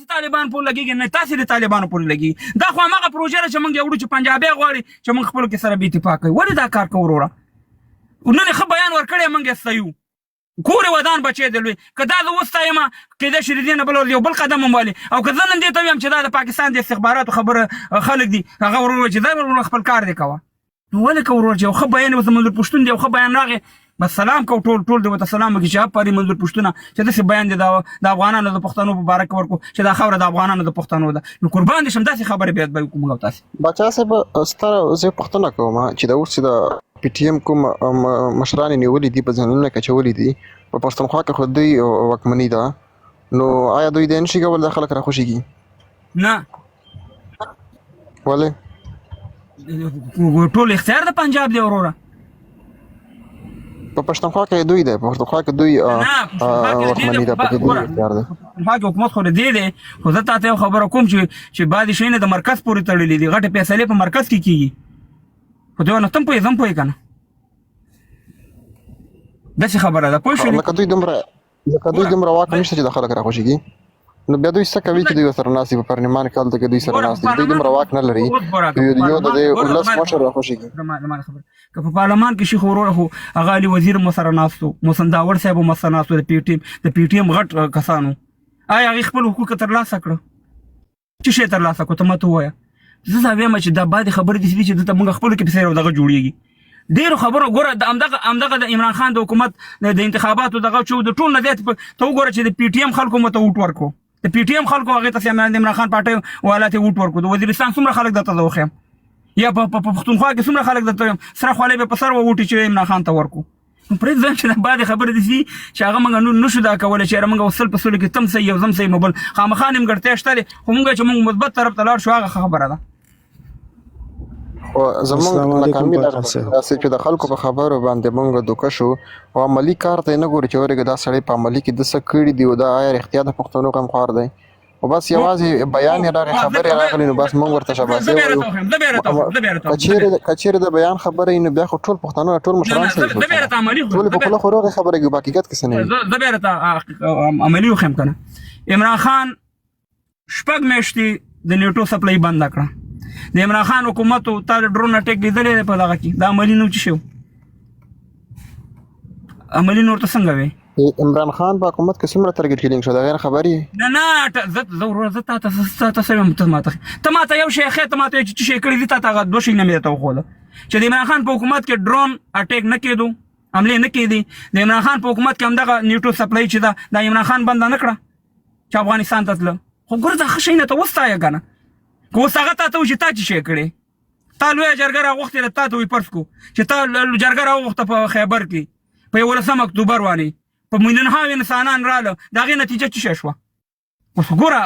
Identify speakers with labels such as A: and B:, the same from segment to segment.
A: تاسو طالبان پورې لګیږي نه تاسو د طالبانو پورې لګیږي دا خو هماغه پروژه ده چې موږ یو وړو چې پنجابي غواړي چې موږ خپلو کې سره بې اتفاق کوي ولې دا کار کوو وروره نن یې ښه بیان ورکړی موږ یې ستایو کور یې ودان بچی دی لوی که دا زه وستایم کیدای شي د دې نه بل یو بل قدم هم والي او که زه نن دې ته ویم چې دا د پاکستان د استخباراتو خبره خلک دي هغه ورور چې دا ورور خپل کار دی کوه نو ولې که ورور چې یو ښه بیان اوس منظور پښتون دی یو ښه بیان راغی بس سلام کو ټول دی ورته سلام وکړي چې پاري منظور پښتونه چې داسې بیان دی د افغانانو د پښتنو په باره کې ورکړو چې دا خاوره د افغانانو د پښتنو ده نو قربان دي شم داسې خبرې بیا به وکړو موږ او تاسې
B: باچا صاحب ستا زه پوښتنه کوم چې دا اوس چې د پی ټي ایم کوم مشران نیولي دي په ځانونه کې اچولي دي په پښتونخوا کې خو دوی واکمني ده نو آیا دوی د نشي کول د خلک راخوشيږي
A: نه
B: ولې
A: ټول اختیار د پنجاب دی وروره
B: په پښتونخوا کې دوی ده په پښتونخوا کې دوی واکمني ده په دې اختیار ده
A: هغه حکومت خو دې دی خو زه تاسو خبره کوم چې بعد شي نه د مرکز پورې تړلې دي غټه فیصله په مرکز کې کیږي خو دوی نه تم په ځم پوي کنه دا څه خبره ده پوه شو
B: لکه دوی دومره واک نشته چې د خلک راخوشيږي نو بیا دوی څه کوي چې دوی سره ناسي په پارلمان کې حالت کې دوی سره ناسي دوی دومره واک نه لري یو د ولس مشر راخوشيږي
A: که په پارلمان کې شي خو وروره خو هغه علي وزیر مو سره ناستو مسنداور صاحب مو سره ناستو د پی ټي ایم غټ کسانو آیا هغې خپل حقوق ترلاسه کړه څه شی ترلاسه کړو ته ماته ووایه زه دا وایم چې دا بعدې خبرې داسې دي چې دلته موږ خپلو کې په سیر دغه جوړېږي ډېرو خبرو ګوره د همدغه د عمران خان د حکومت د انتخاباتو دغه چې د ټول نه زیات ته وګوره چې د پی ټي ایم خلکو مو ته ووټ ورکړو د پی ټي ایم خلکو هغې ته د عمران خان پارټۍ والا ته ووټ ورکړو د وزیرستان څومره خلک درته زه وښیم یا په پښتونخوا کې څومره خلک درته ویم سره خولۍ به په سر ووټي چې عمران خان ته ورکړو پرېږدم چې دا بعدې خبرې داسې چې هغه موږ نشو دا کولی چې یاره موږ وصل په سلو کې تم صحیح یو زم صحیح نو بل خامخا نیمګړتیا شته دی خو موږ چې موږ مثبت طرف ته لاړ شو هغه خبره ده
B: خو زمونږ ناکامي داسې چې د خلکو په خبرو باندې موږ دوکه شو او عملي کار ته یې نه ګورو چې ورګه دا سړی په عملي کې د څه کړي دي او دا آیا رښتیا د پښتنو غمخوار دی او بس یوازې بیان یې راغی خبرې راغلي نو بس موږ ورته شاباسي وایو کچېرې د بیان خبرې نو بیا خو ټول پښتانه ټول مشران صحیح ټول په خوله خو روغې خبرې کوي په حقیقت کې څه نه وي
A: زه بیا راته عملي وښیم که نه عمران خان شپږ میاشتې د نیټو سپلای بنده کړه د عمران خان حکومت تا د ډرون اټیک لیدلی دی په دغه کې دا عملي نو څه شو عملي نور ته څنګه وی
B: عمران خان په حکومت کې څومره ترګټ کیلینګ شو دا غیر خبرې
A: نه زه ته ماته یو شی ښې ته ماته چې شی کړي دي تا ته هغه دوه شیونه مې درته وښوده چې د عمران خان په حکومت کې ډرون اټیک نه کېدو حملې نه کېدې د عمران خان په حکومت کې همدغه نیټو سپلای چې ده دا عمران خان بنده نه کړه چې افغانستان ته تله خو ګوره دا ښه شی نه ته وستایه که نه که اوس هغه تا ته وشي تا چې شی کړې تا لویه جرګه راغوښتې تا ته وایي فرض کړو چې تا جرګه راوغوښته په خیبر کې په 11 اکتوبر باندې په میلیونها انسانان راله د هغې نتیجه څه شی شوه اوس ګوره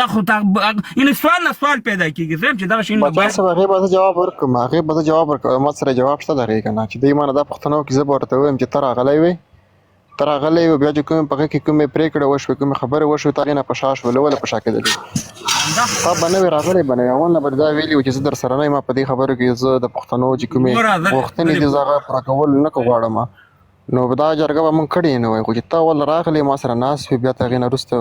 A: دا خو یعنې سوال نه سوال پیدا کېږي زه یم چې دغه شیونه
B: هغې به زه جواب ورکړم ما سره جواب شته د هغې که نه چې دوی ما نه دا پوښتنه وکړي زه به ورته ویم چې ته راغلی وې بیا چې کومې په هغې کې کومې پرېکړې وشوې کومې خبرې وشوې ته هغې نه په شا شولې ولې په شا کېدلې تا به نه وې راغلی به نه وې اول نه به دا ویلي وو چې زه در سره نه یم په دې خبرو کې زه د پښتنو چې کومې غوښتنې دي زه هغه پوره کول نه غواړم نو دا جرګه به مونږ کړې نه وای خو چې تا اول راغلی ما سره ناست وې بیا ته هغې نه وروسته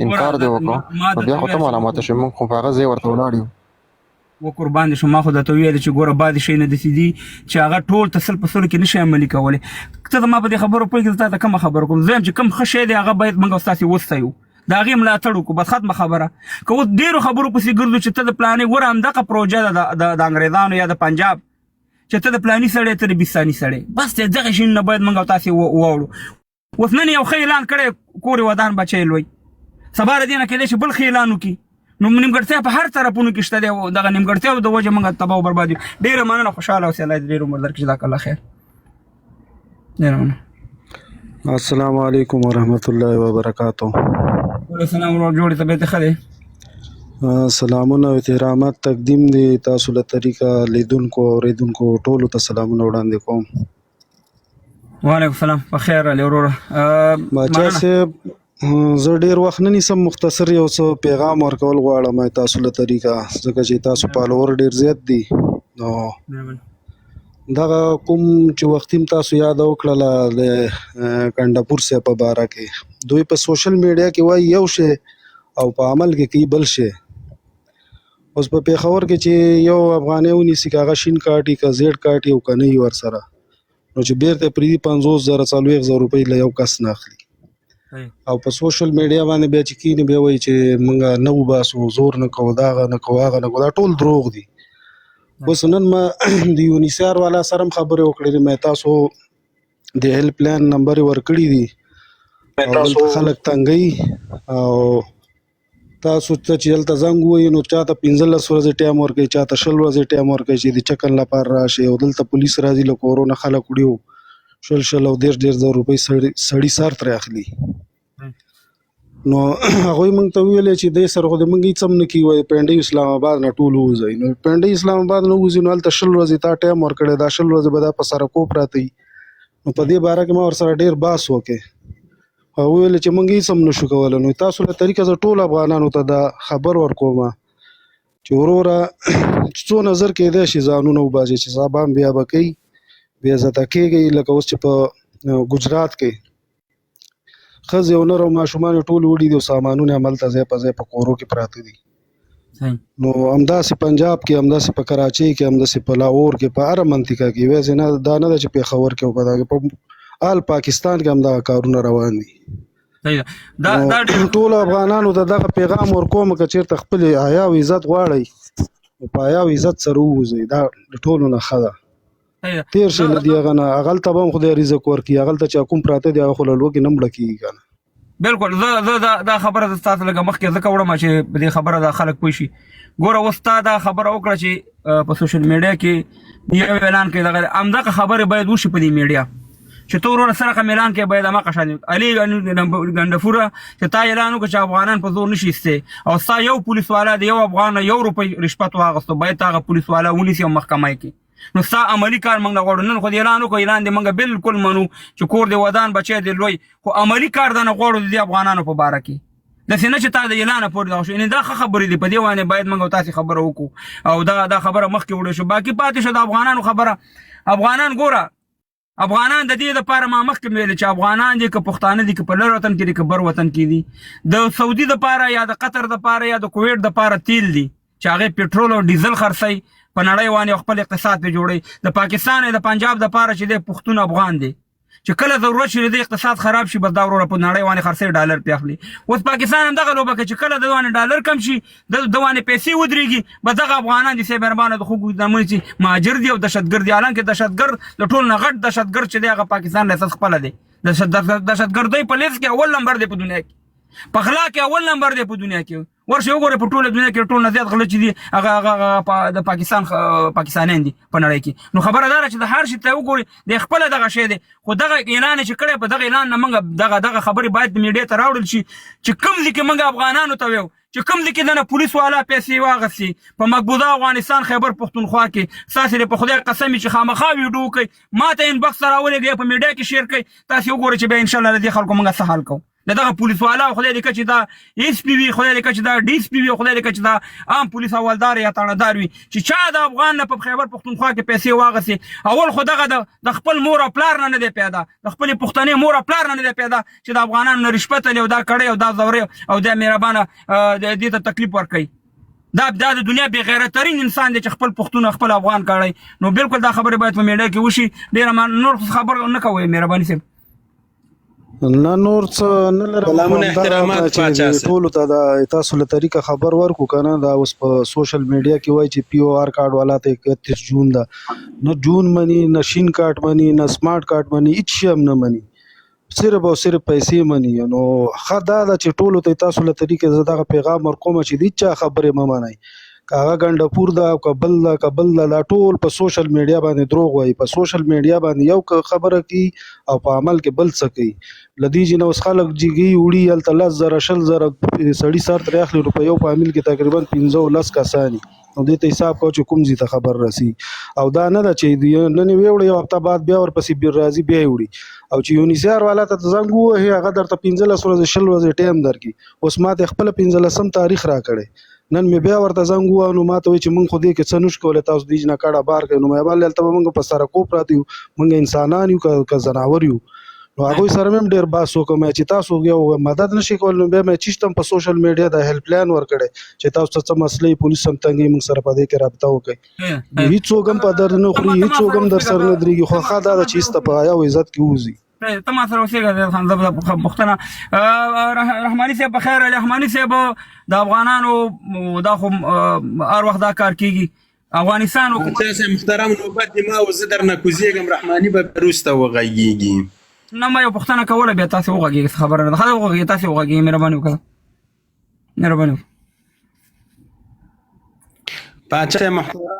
B: انکار دې وکړو نو بیا خو ته معلوماته شوې مونږ خو په هغه ځای ورته ولاړ یو
A: قربان دي شو ما خو درته ویل چې ګوره بعضې شی نه داسې دي چې هغه ټول ته سل په سلو کې نشي عملي کولی ته زما په دې خبرو پوهېږې زه تا ته کومه خبره کوم زه یم چې کوم ښه شی دی هغه باید موږ او ستاسې وستایو د هغې ملاتړ وکړو بس ختمه خبره که اوس ډېرو خبرو پسې ګرځو چې ته د پلانې ګوره همدغه پروژه ده د انګریزانو یا د پنجاب چې ته د پلاني سړی ته د بیستاني سړی بس دغه شیونه باید موږ او تاسې واوړو اوس نن یو ښه اعلان کړی کور ودان بچی لوی سبا د دې نه کېدای شي بل ښه اعلان وکړي نو نیمګړتیا په هر طرفونو کې شته دی او دغه نیمګړتیاو د وجې موږ تباه او برباد یو ډېره مننه خوشحاله اوسې الله دې ډېر عمر درکړي جزاک الله خیر ډېره مننه
C: السلام علیکم ورحمت الله وبرکاتو
A: السلام ورور جوړې طبیعت ښه دی
C: سلامونه او احترامات تقدیم دي تاسو له طریقه لیدونکو او اوریدونکو ټولو ته سلامونه وړاندې کوم
A: وعلیکم السلام په خیر علي وروره
C: باچا صاحب زه ډیر وخت نه نیسم مختصر یو څه پیغام ورکول غواړم تاسو له طریقه ځکه چې تاسو فالوور ډیر زیات دي نو دغه کوم چې وختیم تاسو یاد وکړله د کنډاپور صاحب په باره کې دوی په سوشل میډیا کې وایي یو شی او په عمل کې کوي بل شی. اوس په پېښور کې چې یو افغانۍ ونیسي که هغه شین کاټي که زیډ کاټي او که نه وي ورسره نو چې بیرته پرېږدي 50,000 40,000 روپۍ له یو کس نه اخلي. او په سوشل میډیا باندې بیا چې کینې بیا وایي چې موږ نه وباسو زور نه کوو دغه نه کوو هغه نه کوو دا ټول دروغ دي. اوس نن ما د یونیسار والا سره هم خبرې وکړې مې تاسو د هیلپ لاین نمبر یې ورکړي دي او دلته خلک تنګوي او تاسو ته چې هلته زنګ ووایي نو چاته 15 ورځې ټایم ورکوي چاته 20 ورځې ټایم ورکوي چې د چکن لپاره راشي او دلته پولیس راځي له کورونه خلک وړي 20 او 10,000 روپۍ سړي سر ترې اخلي. نو هغوی موږ ته ویلې چې دی سره خو د موږ هېڅ هم نه کېږي وایي پنډۍ اسلام آباد نه ټول ووځئ. نو پنډۍ اسلام آباد نه ووځي نو هلته 20 ورځې تا ټایم ورکړی دا 20 ورځې به دا په سرکو پراته وي. نو په دې باره کې ما ورسره ډېر بحث وکړی. هغه ویل چې موږ هېڅ هم نشو کولی. نو تاسو له طریقه زه ټول افغانانو ته دا خبر ورکوم چې وروره څو نظر کېدی شي ځانونه وباسي چې سبا هم بیا به کوي بې عزته کېږئ لکه اوس چې په ګجرات کې ښځې او نر او ماشومان یې ټول وړي دي او سامانونه یې هملته ځای په ځای په کورو کې پراته دي. نو همداسې پنجاب کې همداسې په کراچۍ کې همداسې په لاهور کې په هره منطقه کې ویسې نه دا نه ده چې پېښور کې او په دغه په آل پاکستان کې هم دغه کارونه روان دي. ټولو افغانانو ته دغه پیغام ورکوم که چېرته خپل حیا او عزت غواړئ نو په حیا او عزت سره ووځئ دا د ټولو نه ښه ده. تیر شي له دې هغه نه هغلته به هم خدای رزق ورکړي هغلته چې کوم پراته دي هغه خو له لوږې نه مړه کېږي که نه.
A: بالکل زه دا خبره زه ستاسو لږه مخکې ځکه وړم چې په دې خبره دا خلک پوه شي. ګوره اوس تا دا خبره وکړه چې په سوشل میډیا کې یو اعلان کوي دغه همدغه خبرې باید وشي په دې میډیا چې تو ورور سره کوم اعلان کوي باید هماغه شان علي ګنډفوره چې تا اعلان وکړه چې افغانان په زور نشي ایستلی او ستا یو پولیس والا د یو افغان 1 روپۍ رشوت واخیستو باید هغه پولیس والا ونیسي او محکمه یې کړي. نو ستا عملي کار موږ نه غواړو. نن خو د اعلان وکړو اعلان دې موږ بالکل منو چې کور دې ودان بچی دې لوی خو عملي کار دا نه غواړو د دې افغانانو په باره کې داسې نه چې تا د اعلانه پورې دغه شو یعنې دا ښه خبرې دي په دې باندې باید موږ او تاسې خبره وکړو او دا خبره مخکې وړی شو. باقي پاتې شو د افغانانو خبره. افغانان ګوره افغانان د دې دپاره ما مخکې ویلې چې افغانان دي که پښتانه دي که په لر وطن کې دي که بر وطن کې دي د سعودي دپاره یا د قطر دپاره یا د کویټ دپاره تیل دي چې هغې پټرول او ډیزل خرڅوي په نړۍ باندې خپل اقتصاد پې جوړوي. د پاکستان د پنجاب دپاره چې دی پښتون افغان دی چې کله ضرورت شي د اقتصاد خراب شي بس دا وروره په نړۍ باندې خرڅوي ډالر پې اخلي. اوس پاکستان هم دغه لوبه کوي چې کله د باندې ډالر کم شي د باندې پیسې ودرېږي بس دغه افغانان دي صاحب مهربانه د خلکو زمونې چې مهاجر دي او دهشتګرد دي. حالانکې دهشتګرد د ټول نه غټ دهشتګرد چې دی هغه پاکستان لاساس خپله دی. دهشتګردۍ په لیست کې اول نمبر دی په دنیا کې په غلا کې اول نمبر دی په دنیا کې. ورشي وګوره په ټوله دنیا کې ټول نه زیات غله چې دي هغه د پاکستانیان دي په نړۍ کې. نو خبره دا ده چې د هر شي ته وګورئ د خپله دغه شی دی خو دغه اعلان چې کړی په دغه اعلان نه موږ دغه خبرې باید میډیا ته راوړل شي چې کوم ځای کې موږ افغانانو ته ویو چې کوم ځای کې دنه پولیس والا پیسې واخیستې په مقبوضه افغانستان خیبر پښتونخوا کې ستاسې په خدای قسم چې خامخا ویډیو کوئ ما ته انبکس ته راولېږئ په میډیا کې شیر کړئ تاسې وګورئ چې بیا انشاءالله د دې خلکو موږ څه حل کوو. دغه پولیس والا خدای دې کړي چې دا ایس پی وي خدای دې کړي چې دا ډي اس پی وي خدای دې کړي چې دا عام پولیس حوالدار یا تاڼهدار وي چې چا د افغان نه په خیبر پښتونخوا کې پیسې واخیستې اول خو دغه د خپل مور او پلار نه دی پیدا د خپلې پښتنې مور او پلار نه دی پیدا چې د افغانانو نه رشوت لي او دا کړی او دا زورې او دا مهربانه دې ته تکلیف ورکوي. دا د دنیا بې غیرترین انسان دی چې خپل پښتون خپل افغان کړی. نو بالکل دا خبرې باید په میډیا کې وشي. ډېره نور خبر نه کوئ مهرباني صاحب.
C: نه نور څه نه لرم احترامات ټولو ته دا تاسو له طریقه خبر ورکو که نه دا اوس په سوشل میډیا کې وایي چې پی او آر کارډ والا ته 31 جون ده نه جون مني نه شین کارت مني نه سمارټ کارت مني هیڅ شی هم نه مني صرف او صرف پیسې مني. نو ښه دا ده چې ټولو ته تاسو له طریقې زه دغه پیغام ورکوم چې د هېچا خبرې مه منئ که هغه ګنډپور ده او که بل ده دا ټول په سوشل میډیا باندې دروغ وایي. په سوشل میډیا باندې یو خبره کوي او په عمل کې بل څه کوي. له دې چې نه اوس خلک جګي وړي هلته 10,000 20,000 سړي سر ترې اخلي نو په یو فامیل کې تقریبا 15 کسان نو دې ته حساب کوو چې کوم ځای ته خبر رسي. او دا نه ده چې نن یې ویوړه یو هفته بعد بیا ورپسې بیا راځي بیا یې وړي او چې یونیسار والا ته زنګ ووهي هغه درته 15 ورځې 20 ورځې ټایم درکړي. اوس ما ته خپله 15 تاریخ راکړی نن مې بیا ورته زنګ ووهه نو ما ته وایي چې موږ خو دې کې څه نشو کولی تاسو دې نه کډه بار کوئ. نو مې ویل هلته به موږ په سرکو پراته یو موږ انسانان یو که ځناور یو نو هغوی سره مې هم ډېر بحث وکړم چې تاسو یو مدد نشئ کولی نو بیا مې چیشته په سوشل میډیا د هیلپ لاین ورکړی چې تاسو ته څه مسلې پولیس هم تنګي موږ سره په دې کې رابطه وکړئ نو هېڅوک هم په در نه خوري هېڅوک هم در سره نه درېږي خو ښه دا ده چې ایسته په حیا او عزت کې ووځي
A: ته ما سره اوسېږه خان زه پوښتنه رحماني صاحب په خیر علي رحماني صاحب د افغانانو دا خو هر وخت دا کار کېږي افغانستان حکومت
D: تاسو محترم نوبت دی ما وزه درنه کوزیږم رحماني به روسته وغږیږي
A: نه ما یو پوښتنه کوله بیا تاسو وغږیږئ خبره ده ښه وغږیږئ تاسو وغږیږئ مهرباني وکړه مهرباني
D: پاچا محترم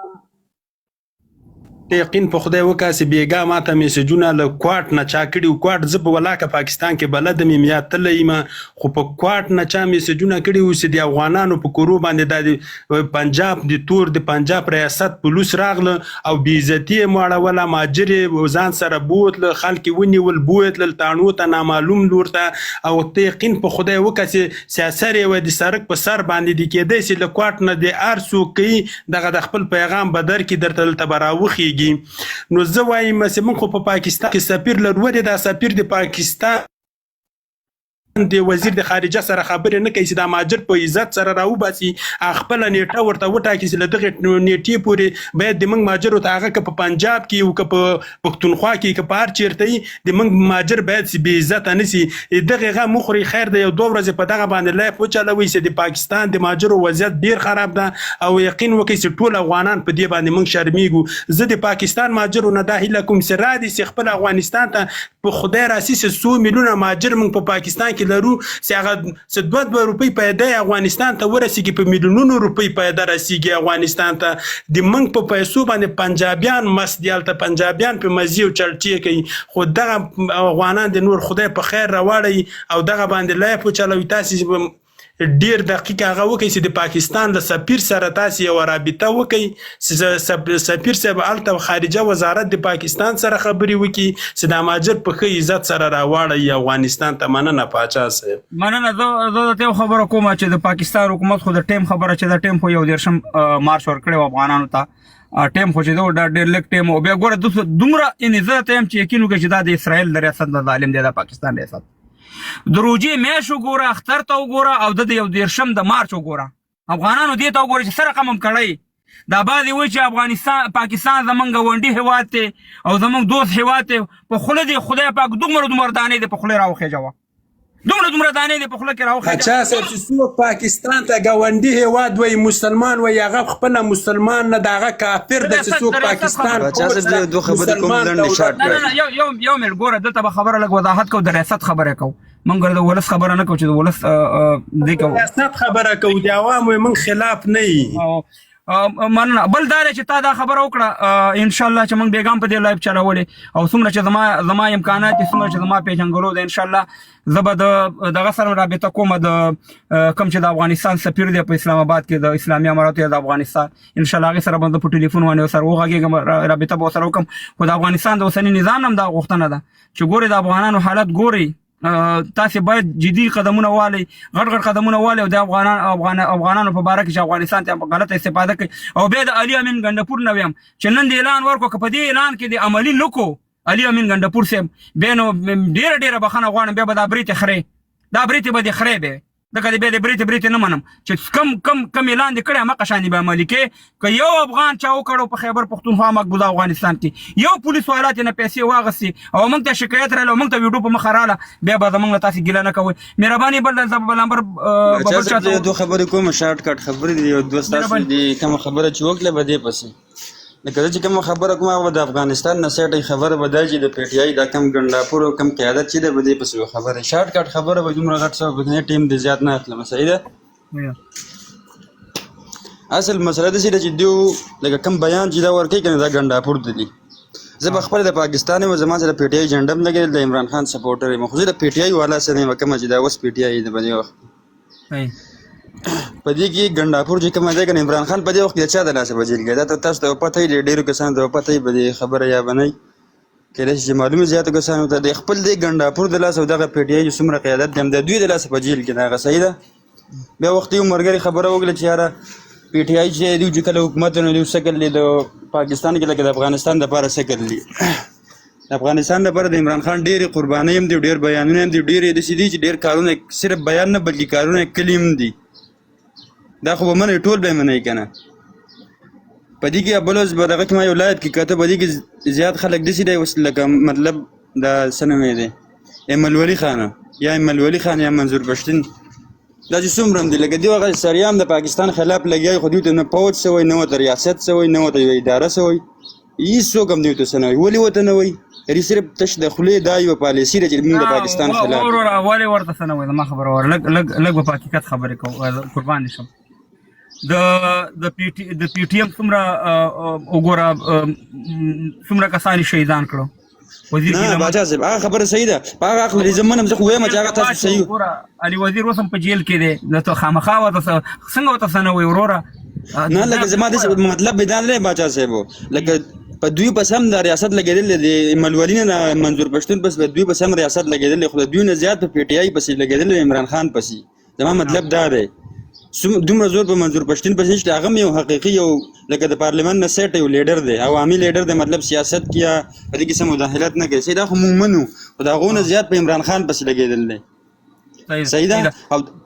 D: یقین په خدای وکاسي بیګا ماته میسجونه له کوټ نه چا کړي کوټ زه په ولاکه پاکستان کې بلد مې یا تلې ما خو په کوټ نه چا میسجونه کړي اوس د افغانانو په کورو باندې د پنجاب د تور د پنجاب ریاست پولیس راغله او بی عزتی ماړه ولا ماجر وزان سره بوت له خلک ونیول بوت له تانو ته نامعلوم لورته او یقین په خدای وکاسي سیاسر و د سرک په سر باندې د کېدې سي له کوټ نه د ارسو کې دغه د خپل پیغام بدر کې درته تبراوخي نو زه وایم چې موږ خو په پاکستان کې سفیر لرو دا سفیر د پاکستان د وزیر د خارجه سره خبرې نه کوي چې د ماجر په عزت سره راوباسي خپل نیټه ورته وټاکي چې له دغه نیټې پورې باید د موږ ماجر ته هغه که په پنجاب کې او که په پښتونخوا کې که په هر چیرته د موږ ماجر باید چې بې عزته نه سي دغه هغه مخوري خیر د یو دوه ورځې په دغه باندې لایف وچلوي چې د پاکستان د ماجرو وضعیت ډېر خراب ده او یقین وکړي چې ټول افغانان په دې باندې موږ شرمېږو زه د پاکستان ماجرو نه دا هیله کوم چې را دي چې خپل افغانستان ته په خدای راسي چې 100 میلیونه ماجر موږ په پاکستان کې لرو چې هغه څه 2 روپۍ پیدا افغانستان ته ورسیږي په میلیونونو روپۍ پیدا رسیږي افغانستان ته د موږ په پیسو باندې پنجابیان مسدیال ته پنجابیان په مزي او چلچی کوي خو دغه افغانان د نور خدای په خیر راوړي او دغه باندې لایف چلوي تاسو ډیر دقیق هغه وکړي چې د پاکستان د سفیر سره تاسو یو رابطه وکړي چې سفیر صاحب الته خارجه وزارت د پاکستان سره خبري وکړي چې د ماجر په ښه عزت سره راوړي افغانستان ته مننه پاچا صاحب
A: مننه زه ته خبره کوم چې د پاکستان حکومت خو د ټیم خبره چې د ټیم خو یو دیرشم مارچ ورکړی افغانانو ته ټیم خو چې دا ډېر لږ ټیم او بیا ګوره دومره ان زه ته هم چې یقین وکړي چې دا د اسرائیل د ریاست د ظالم دی د پاکستان ریاست د روجي میاشت وګوره اختر ته وګوره او د یو دیرشم د مارچ وګوره افغانانو دې ته وګوره چې سره رقم هم کړی دا بعضې وایي چې افغانستان پاکستان زمونږ ګاونډي هېواد دی او زمونږ دوست هېواد دی په خوله دې خدای پاک دومره دانې دې په خوله راوخېجوه دومره دانې دې په خوله کې راوخېجوه
D: پاچا صاحب چې څوک پاکستان ته ګاونډي هېواد وایي مسلمان وایي هغه خپله مسلمان نه د هغه کافر ده چې څوک پاکستان
E: پاچا صاحب دوه خبرې کوم لنډې شارټ
A: کړئ یو مل ګوره دلته به خبره لږ وضاحت کوو د ریاست خبره کوو موږ د ولس خبره نه کوو چې د ولس دې کوو
D: ریاست خبره کوو د عوامو موږ خلاف نه یو
A: مننه بل دا چې تا دا خبره وکړه ان شاء الله چې موږ بیګام په دې لایف چلولې او څومره چې زما امکانات څومره چې زما پیژنګلو ده ان شاء الله زه به دغه سره رابطه کوم د کوم چې د افغانستان سفیر دی په اسلام آباد کې د اسلامي اماراتو د افغانستان ان شاء الله هغه سره به په ټلیفون باندې سره وغږیږم رابطه به سره وکم خو د افغانستان د اوسنی نظام هم دا غوښتنه ده چې ګوري د افغانانو حالت ګوري تاسو باید جدي قدمونه والي غټ قدمونه والي او د افغانانو په باره کې چې افغانستان ته غلطه استفاده کوي او بیا د علي امین ګندپور نه ویم چې نن د اعلان ورکو که په دې اعلان کې د عملي نکو علي امین ګندپور صاحب بیا نو ډېره بخښنه غواړم بیا به دا بریتې خرې دا بریتې به دې خرې بیا دغه بیا د بریتې نه منم چې کم اعلان دې کړی همغه شانې به عملي کې که یو افغان چا وکړو په خیبر پښتونخوا مقبوضه افغانستان کې یو پولیس والا ترې نه پیسې واغستې او موږ ته شکایت راغلی او موږ ته ویډیو په مخه راغله بیا به زموږ نه تاسې ګیله نه کوئ مهرباني بل نمبر
E: پاچا صاحب زه دوه خبرې کوم شارټ کټ خبرې دي یو دوه ستاسو دي کومه خبره چې وکړله به دې پسې لکه زه چې کومه خبره کوم هغه د افغانستان نه سیټ خبره به دا چې د پی ټي آی دا کم ګنډاپور او کم قیادت چې دی به دې پسې خبره شارټ کټ خبره به دومره غټ څه به ټیم دې زیات نه اخلم صحیح ده اصل مسله دا چې دیو لکه کم بیان چې دا ورکوي که نه دا ګنډاپور دی زه به خپل د پاکستان یم زما سره پی ټي آی جنډه هم لګېدل د عمران خان سپورټر یم خو زه د پی ټي آی والا سره یم کومه چې دا اوس پی ټي آی د په دې وخت په دې کې ګنډاپور چې کومه دی که عمران خان په دې وخت کې د چا د لاسه به جیل کې دا تاسو ته پته وي ډېرو کسانو ته پته وي به دې خبره یا به نه وي کېدای شي چې معلومې زیاتو کسانو ته د خپل دې ګنډاپور د لاسه او دغه پی ټي آی چې څومره قیادت دی هم د دوی د لاسه په جیل کې د هغه صحیح ده بیا وخت یو ملګري خبره وکړه چې یاره پی ټي آی چې دوی چې کله حکومت نو دوی څه کړلي د پاکستان کې لکه د افغانستان دپاره څه کړلي افغانستان لپاره د عمران خان ډېرې قربانۍ هم دي، ډېر بیانونه هم دي، ډېرې داسې دي چې ډېر کارونه صرف بیان نه بلکې کارونه کلي هم دي. دا خو به منئ، ټول به یې منئ که نه. په دې کې بل اوس به دغه کې ما یو لایب کې کته، په دې کې زیات خلک داسې دی اوس لکه مطلب دا څه نوم یې دی ایمل ولی خان یا ایمل ولی خان یا منظور پښتین، دا چې څومره هم دي لکه دوی هغه سریام د پاکستان خلاف لګیا، خو دوی ته نه پوځ سوی، نه ورته ریاست سوی، نه ورته یوه اداره سوی، هېڅوک هم دوی ته څه نه وایي. ولې ورته نه وایي؟ یعنې صرف تش د خولې دا یوه پالیسي ده چې موږ د پاکستان خلاف
A: ولې ورته څه نه وایي؟ زما خبره وره لږ به په حقیقت خبرې کوو، قربان دې شم. د پی ټي ایم څومره وګوره څومره کسان شهیدان کړو.
E: نه باچا صاحب هغه خبره صحیح ده، په هغه اخلي زه منم، زه خو وایم چې هغه تاسو صحیح.
A: علي وزیر اوس هم په جیل کې دی، نو ته خامخا ورته څنګه ورته څه نه وایي وروره؟
E: نه لکه زما داسې مطلب بیدان دی باچا صاحب، لکه په دوی پس هم د ریاست لګېدل دی، ایمل نه منظور پښتون پس په دوی پس هم ریاست لګېدل دی، خو د دوی نه زیات په پی ټي آی پسې لګېدل دی، عمران خان پسې. زما مطلب دا دی دومره زور په منظور پښتون پسې چې هغه هم یو حقیقي یو لکه د پارلمان نه سیټ یو لیډر دی، عوامي لیډر دی، مطلب سیاست کې یا په دې کې څه مداخلت نه کوي. دا خو موږ منو، خو د هغو نه زیات په عمران خان پسې لګېدل دی. صحیح ده.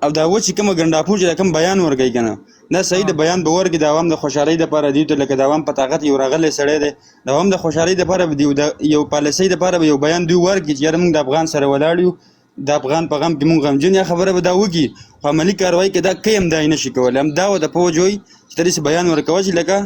E: او دا و چې کومه ګنډاپور چې کوم بیان ورکوي که نه، دا صحیح د بیان به ورکړي، د عوام د خوشحالۍ دپاره دي ته لکه د عوام په طاقت یو راغلی سړی دی، د عوام د خوشحالۍ دپاره به یو پالیسۍ دپاره به یو بیان دوی ورکړي چې یاره موږ د افغان سره ولاړ یو، د افغان په غم کې موږ غمجن، یا خبره به دا وکړي، خو عملي کاروایي کې دا کوي هم دا یې نه شي کولی. هم دا و د پوځ وایي چې ته داسې بیان ورکوه چې لکه